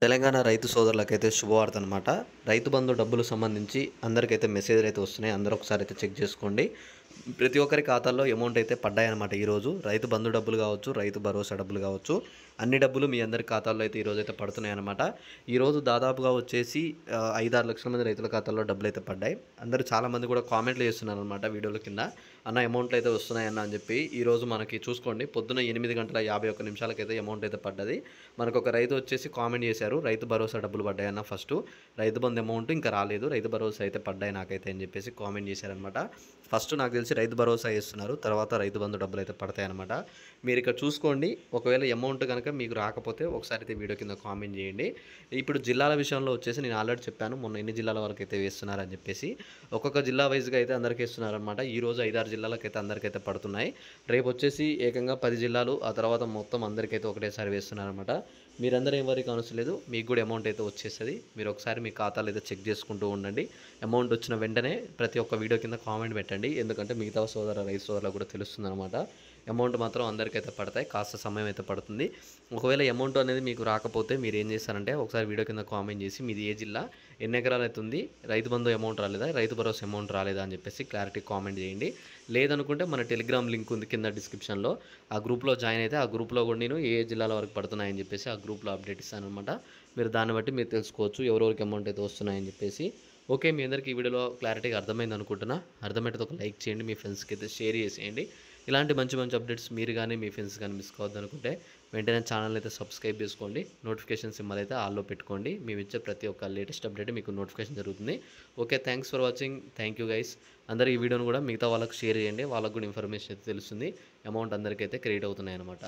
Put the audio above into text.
తెలంగాణ రైతు సోదరులకైతే శుభవార్త అనమాట. రైతు బంధు డబ్బులు సంబంధించి అందరికైతే మెసేజ్‌లు అయితే వస్తున్నాయి. అందరూ ఒకసారి అయితే చెక్ చేసుకోండి. ప్రతి ఒక్కరి ఖాతాల్లో అమౌంట్ అయితే పడ్డాయన్నమాట ఈరోజు. రైతు బంధు డబ్బులు కావచ్చు, రైతు భరోసా డబ్బులు కావచ్చు, అన్ని డబ్బులు మీ అందరి ఖాతాల్లో అయితే ఈరోజైతే పడుతున్నాయన్నమాట. ఈరోజు దాదాపుగా వచ్చేసి 5, 6 లక్షల మంది రైతుల ఖాతాల్లో డబ్బులైతే పడ్డాయి. అందరూ చాలామంది కూడా కామెంట్లు చేస్తున్నారనమాట వీడియోల కింద. అన్న అమౌంట్లు అయితే వస్తున్నాయన్న అని చెప్పి. ఈరోజు మనకి చూసుకోండి పొద్దున్న 8:51 నిమిషాలకైతే అమౌంట్ అయితే పడ్డది. మనకు ఒక రైతు వచ్చేసి కామెంట్ చేశారు, రైతు భరోసా డబ్బులు పడ్డాయన్న ఫస్ట్, రైతు బంధు అమౌంట్ ఇంకా రాలేదు, రైతు భరోసా అయితే పడ్డాయి నాకైతే అని చెప్పేసి కామెంట్ చేశారనమాట. ఫస్ట్ నాకు తెలిసి రైతు భరోసా ఇస్తున్నారు, తర్వాత రైతు బంధు డబ్బులు అయితే పడతాయి అనమాట. మీరు ఇక్కడ చూసుకోండి, ఒకవేళ అమౌంట్ కనుక మీకు రాకపోతే ఒకసారి అయితే వీడియో కింద కామెంట్ చేయండి. ఇప్పుడు జిల్లాల విషయంలో వచ్చేసి నేను ఆల్రెడీ చెప్పాను మొన్న ఎన్ని జిల్లాల వరకు అయితే వేస్తున్నారని చెప్పేసి. ఒక్కొక్క జిల్లా వైజ్గా అయితే అందరికీ ఇస్తున్నారనమాట. ఈరోజు 5, 6 జిల్లాలకైతే అందరికైతే పడుతున్నాయి. రేపు వచ్చేసి ఏకంగా 10 జిల్లాలు, ఆ తర్వాత మొత్తం అందరికైతే ఒకటేసారి వేస్తున్నారనమాట. మీరందరూ ఏం వరకు అవసరం, మీకు కూడా అమౌంట్ అయితే వచ్చేస్తుంది. మీరు ఒకసారి మీ ఖాతాలు అయితే చెక్ చేసుకుంటూ ఉండండి. అమౌంట్ వచ్చిన వెంటనే ప్రతి ఒక్క వీడియో కింద కామెంట్ పెట్టండి, ఎందుకంటే మిగతా రైతు సోదరులకు కూడా తెలుస్తుంది అనమాట. అమౌంట్ మాత్రం అందరికైతే పడతాయి, కాస్త సమయం అయితే పడుతుంది. ఒకవేళ అమౌంట్ అనేది మీకు రాకపోతే మీరు ఏం చేస్తారంటే ఒకసారి వీడియో కింద కామెంట్ చేసి మీది ఏ జిల్లా, ఎన్ని ఎకరాలు అయితే ఉంది, రైతు బంధు అమౌంట్ రాలేదా, రైతు భరోసా అమౌంట్ రాలేదా అని చెప్పేసి క్లారిటీ కామెంట్ చేయండి. లేదనుకుంటే మన టెలిగ్రామ్ లింక్ ఉంది కింద డిస్క్రిప్షన్లో, ఆ గ్రూప్లో జాయిన్ అయితే ఆ గ్రూప్లో కూడా నేను ఏ జిల్లాల వరకు పడుతున్నాయని చెప్పేసి ఆ గ్రూప్లో అప్డేట్ ఇస్తాను అనమాట. మీరు దాన్ని బట్టి మీరు తెలుసుకోవచ్చు ఎవరెవరికి అమౌంట్ అయితే వస్తున్నాయని చెప్పేసి. ఓకే, మీ అందరికీ ఈ వీడియోలో క్లారిటీగా అర్థమైంది అనుకుంటున్నా. అర్థమైతే ఒక లైక్ చేయండి, మీ ఫ్రెండ్స్కి అయితే షేర్ చేసేయండి. ఇలాంటి మంచి మంచి అప్డేట్స్ మీరు కానీ మీ ఫ్రెండ్స్ కానీ మిస్ కావద్దు అనుకుంటే వెంటనే ఛానల్ అయితే సబ్స్క్రైబ్ చేసుకోండి, నోటిఫికేషన్ సింబల్ అయితే ఆల్లో పెట్టుకోండి. మేము ఇచ్చే ప్రతి ఒక్క లేటెస్ట్ అప్డేట్ మీకు నోటిఫికేషన్ జరుగుతుంది. Okay, thanks for watching, thank you guys. అందరూ ఈ వీడియోను కూడా మిగతా వాళ్ళకి షేర్ చేయండి, వాళ్ళకు కూడా ఇన్ఫర్మేషన్ అయితే తెలుస్తుంది. అమౌంట్ అందరికైతే క్రియేట్ అవుతున్నాయి అనమాట.